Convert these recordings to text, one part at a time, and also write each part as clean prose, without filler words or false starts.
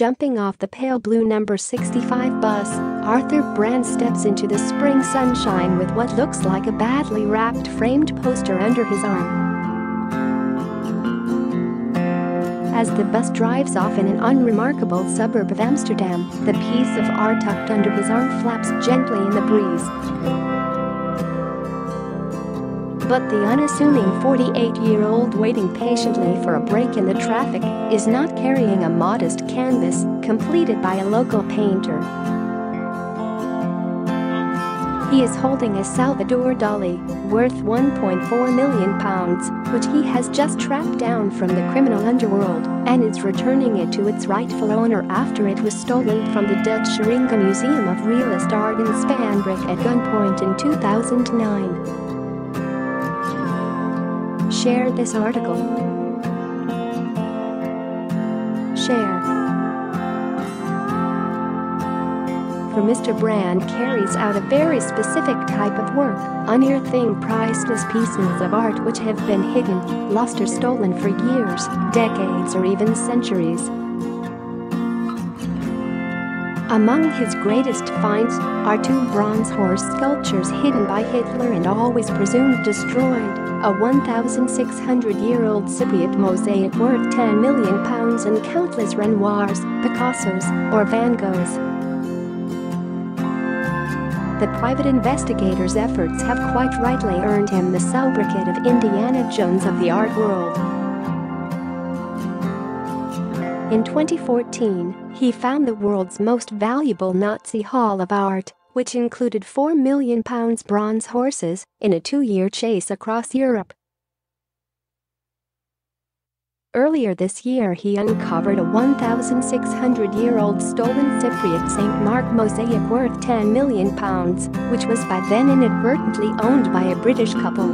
Jumping off the pale blue number 65 bus, Arthur Brand steps into the spring sunshine with what looks like a badly wrapped framed poster under his arm. As the bus drives off in an unremarkable suburb of Amsterdam, the piece of art tucked under his arm flaps gently in the breeze. But the unassuming 48-year-old waiting patiently for a break in the traffic is not carrying a modest canvas completed by a local painter. He is holding a Salvador Dali, worth £1.4 million, which he has just tracked down from the criminal underworld and is returning it to its rightful owner after it was stolen from the Dutch Scheringa Museum of Realist Art in Spanbroek at gunpoint in 2009. Share this article. Share. For Mr. Brand carries out a very specific type of work, unearthing priceless pieces of art which have been hidden, lost or stolen for years, decades or even centuries. Among his greatest finds are two bronze horse sculptures hidden by Hitler and always presumed destroyed, a 1,600-year-old Cypriot mosaic worth £10 million and countless Renoirs, Picassos, or Van Goghs. The private investigator's efforts have quite rightly earned him the sobriquet of Indiana Jones of the art world. In 2014, he found the world's most valuable Nazi haul of art, which included £4 million bronze horses, in a 2-year chase across Europe. Earlier this year he uncovered a 1,600-year-old stolen Cypriot St. Mark mosaic worth £10 million, which was by then inadvertently owned by a British couple.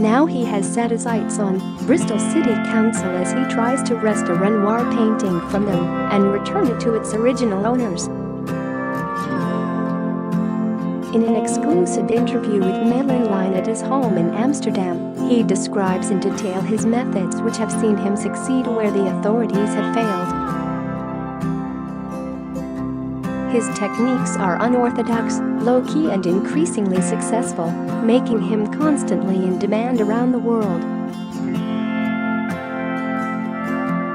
Now he has set his sights on Bristol City Council as he tries to wrest a Renoir painting from them and return it to its original owners. In an exclusive interview with Line at his home in Amsterdam, he describes in detail his methods which have seen him succeed where the authorities have failed. His techniques are unorthodox, low-key and increasingly successful, making him constantly in demand around the world.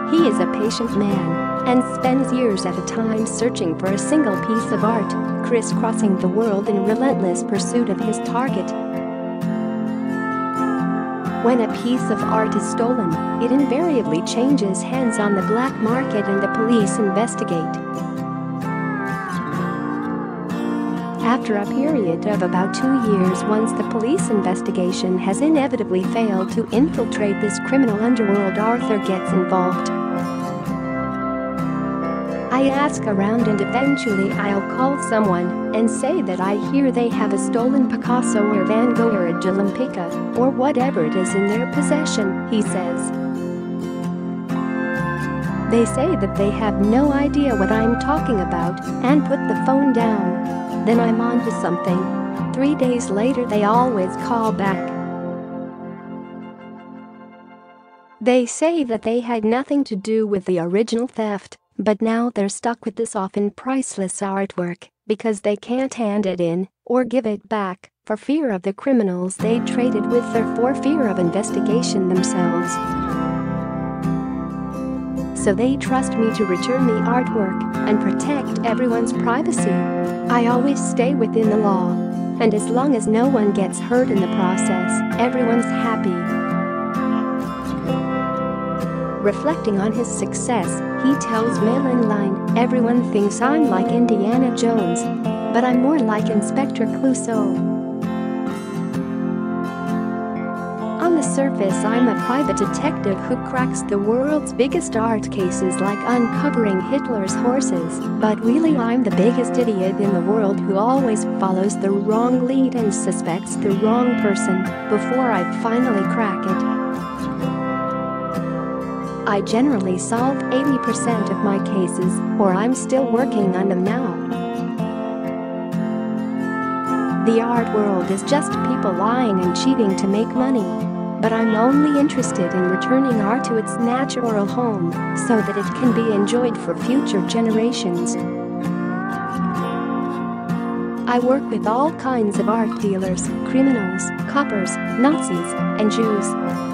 He is a patient man and spends years at a time searching for a single piece of art, crisscrossing the world in relentless pursuit of his target. When a piece of art is stolen, it invariably changes hands on the black market and the police investigate. After a period of about 2 years, once the police investigation has inevitably failed to infiltrate this criminal underworld, Arthur gets involved. I ask around and eventually I'll call someone and say that I hear they have a stolen Picasso or Van Gogh or a Jalempika or whatever it is in their possession, he says. They say that they have no idea what I'm talking about and put the phone down. Then I'm on to something. 3 days later they always call back. They say that they had nothing to do with the original theft, but now they're stuck with this often priceless artwork because they can't hand it in or give it back for fear of the criminals they traded with or for fear of investigation themselves. So they trust me to return the artwork and protect everyone's privacy. I always stay within the law, and as long as no one gets hurt in the process, everyone's happy. Reflecting on his success, he tells Line, everyone thinks I'm like Indiana Jones, but I'm more like Inspector Clouseau. On the surface I'm a private detective who cracks the world's biggest art cases like uncovering Hitler's horses, but really I'm the biggest idiot in the world who always follows the wrong lead and suspects the wrong person before I finally crack it. I generally solve 80% of my cases, or I'm still working on them now. The art world is just people lying and cheating to make money. but I'm only interested in returning art to its natural home so that it can be enjoyed for future generations. I work with all kinds of art dealers, criminals, coppers, Nazis, and Jews.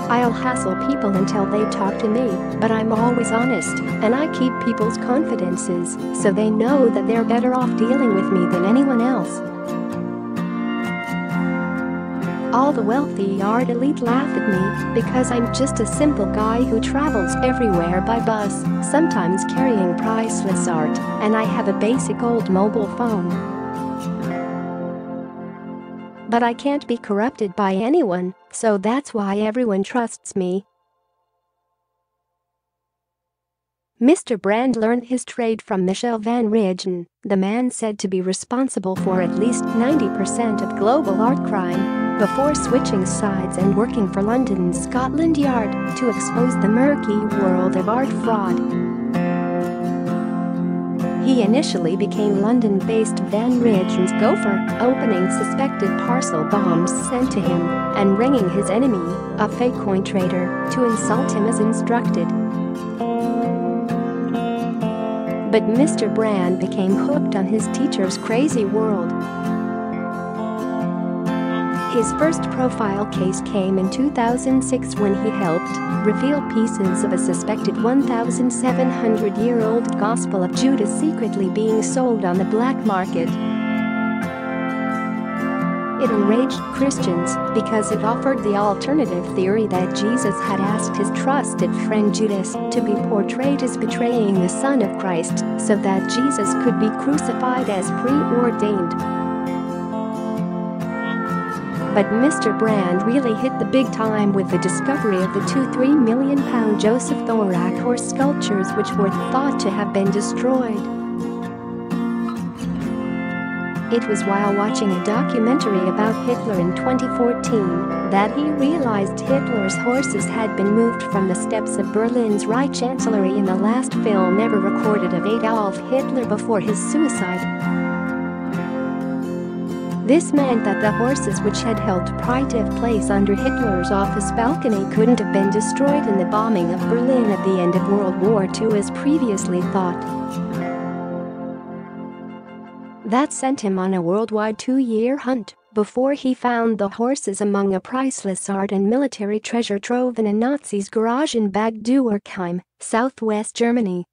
I'll hassle people until they talk to me, but I'm always honest, and I keep people's confidences so they know that they're better off dealing with me than anyone else. All the wealthy art elite laugh at me because I'm just a simple guy who travels everywhere by bus, sometimes carrying priceless art, and I have a basic old mobile phone. But I can't be corrupted by anyone, so that's why everyone trusts me. Mr. Brand learned his trade from Michel van Rijn, the man said to be responsible for at least 90% of global art crime, before switching sides and working for London's Scotland Yard to expose the murky world of art fraud. He initially became London-based Van Rijn's gopher, opening suspected parcel bombs sent to him and ringing his enemy, a fake coin trader, to insult him as instructed. But Mr. Brand became hooked on his teacher's crazy world. His first profile case came in 2006 when he helped reveal pieces of a suspected 1,700-year-old Gospel of Judas secretly being sold on the black market. It enraged Christians because it offered the alternative theory that Jesus had asked his trusted friend Judas to be portrayed as betraying the Son of Christ so that Jesus could be crucified as preordained. But Mr. Brand really hit the big time with the discovery of the two £3 million Joseph Thorak horse sculptures which were thought to have been destroyed. It was while watching a documentary about Hitler in 2014 that he realized Hitler's horses had been moved from the steps of Berlin's Reich Chancellery in the last film ever recorded of Adolf Hitler before his suicide. This meant that the horses which had held pride of place under Hitler's office balcony couldn't have been destroyed in the bombing of Berlin at the end of World War II as previously thought. That sent him on a worldwide 2-year hunt before he found the horses among a priceless art and military treasure trove in a Nazi's garage in Bad Dürkheim, southwest Germany.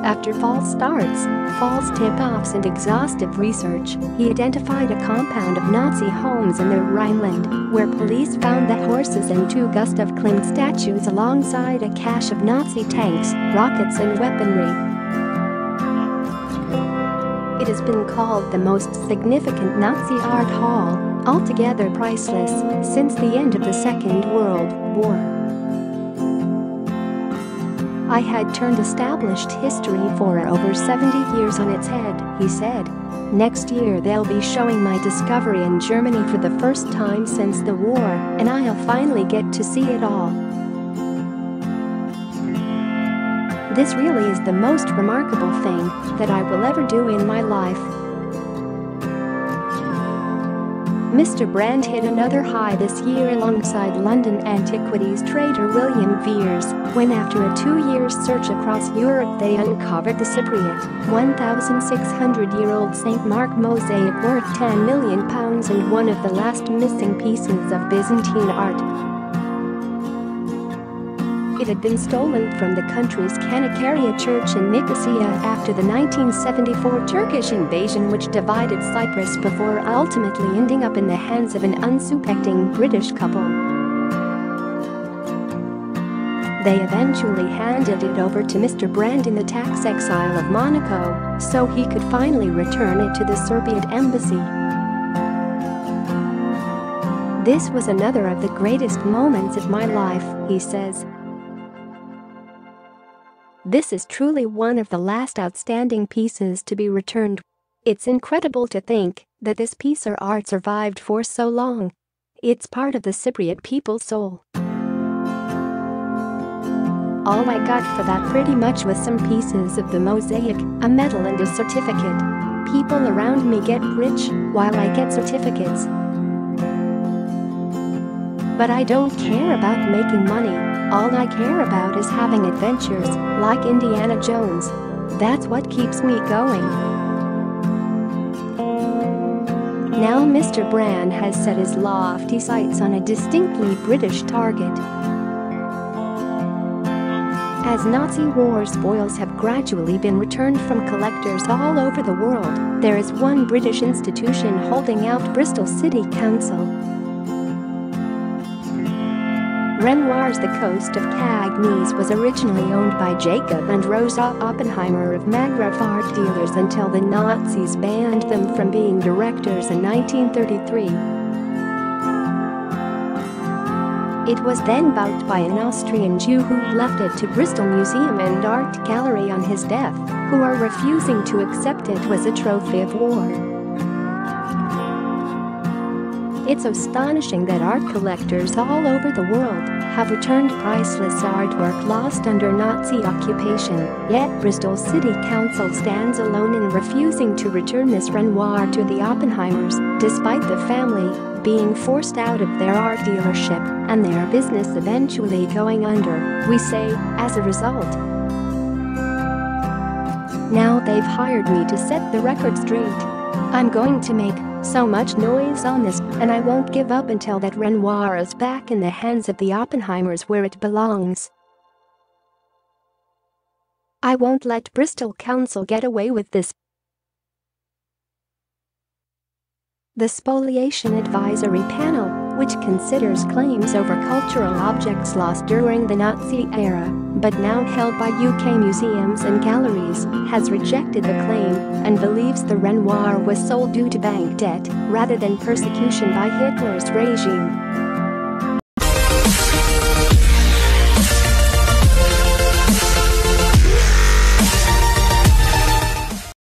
After false starts, false tip-offs and exhaustive research, he identified a compound of Nazi homes in the Rhineland, where police found the horses and two Gustav Klimt statues alongside a cache of Nazi tanks, rockets and weaponry. It has been called the most significant Nazi art haul, altogether priceless, since the end of the Second World War. I had turned established history for over 70 years on its head, he said. Next year they'll be showing my discovery in Germany for the first time since the war, and I'll finally get to see it all. This really is the most remarkable thing that I will ever do in my life. Mr. Brand hit another high this year alongside London antiquities trader William Veers, when after a 2-year search across Europe they uncovered the Cypriot, 1,600-year-old St. Mark mosaic worth £10 million and one of the last missing pieces of Byzantine art. It had been stolen from the country's Kanakaria church in Nicosia after the 1974 Turkish invasion which divided Cyprus before ultimately ending up in the hands of an unsuspecting British couple. They eventually handed it over to Mr. Brand in the tax exile of Monaco, so he could finally return it to the Serbian embassy. This was another of the greatest moments of my life, he says. This is truly one of the last outstanding pieces to be returned. It's incredible to think that this piece of art survived for so long. It's part of the Cypriot people's soul. All I got for that pretty much was some pieces of the mosaic, a medal and a certificate. People around me get rich while I get certificates. But I don't care about making money. All I care about is having adventures, like Indiana Jones. That's what keeps me going. Now Mr. Bran has set his lofty sights on a distinctly British target. As Nazi war spoils have gradually been returned from collectors all over the world, there is one British institution holding out Bristol City Council. Renoir's The Coast of Cagney's was originally owned by Jacob and Rosa Oppenheimer of Maghreb art dealers until the Nazis banned them from being directors in 1933. It was then bought by an Austrian Jew who left it to Bristol Museum and Art Gallery on his death, who are refusing to accept it as a trophy of war. It's astonishing that art collectors all over the world have returned priceless artwork lost under Nazi occupation, yet Bristol City Council stands alone in refusing to return this Renoir to the Oppenheimers, despite the family being forced out of their art dealership and their business eventually going under, we say, as a result. Now they've hired me to set the record straight. I'm going to make so much noise on this, and I won't give up until that Renoir is back in the hands of the Oppenheimers where it belongs. I won't let Bristol Council get away with this. The Spoliation Advisory Panel, which considers claims over cultural objects lost during the Nazi era, but now held by UK museums and galleries, has rejected the claim and believes the Renoir was sold due to bank debt rather than persecution by Hitler's regime.